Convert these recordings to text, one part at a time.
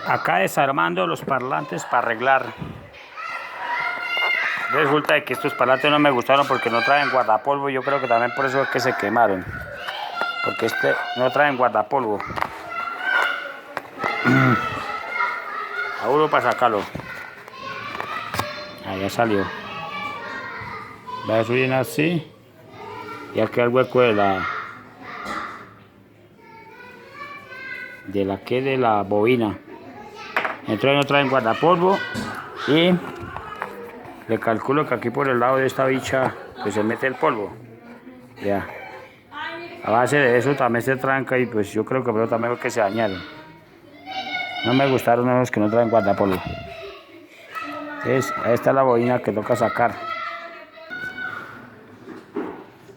Acá desarmando los parlantes para arreglar. Resulta de que estos parlantes no me gustaron porque no traen guardapolvo. Yo creo que también por eso es que se quemaron. Porque no traen guardapolvo. A uno para sacarlo. Ah, ya salió. Va a subir así. Y aquí el hueco de la bobina. Entonces no traen guardapolvo. Y le calculo que aquí por el lado de esta bicha pues se mete el polvo. Ya. A base de eso también se tranca y pues yo creo que pero también que se dañaron. No me gustaron los que no traen guardapolvo. Entonces ahí está la bobina que toca sacar.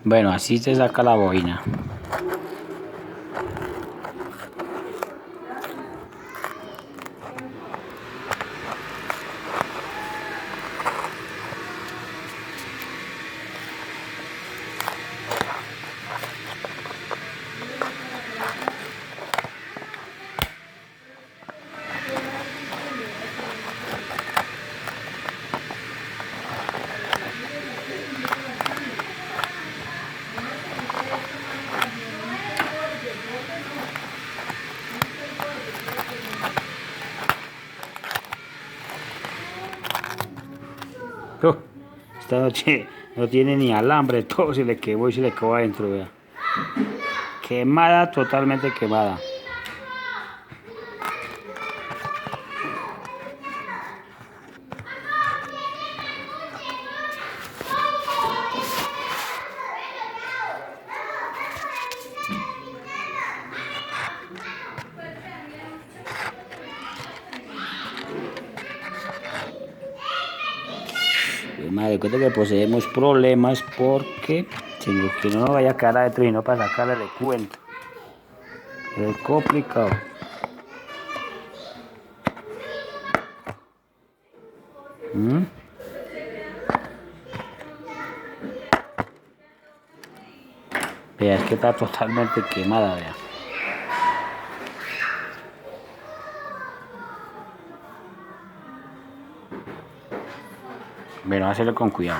Bueno, así se saca la bobina. Esta noche no tiene ni alambre, todo se le quemó y se le quedó adentro, vea. Quemada, totalmente quemada. Madre, cuenta que poseemos problemas porque sino que no nos vaya a quedar adentro y no para sacarle de cuenta. Es complicado. Vea, es que está totalmente quemada, vea. Bueno, hacerlo con cuidado.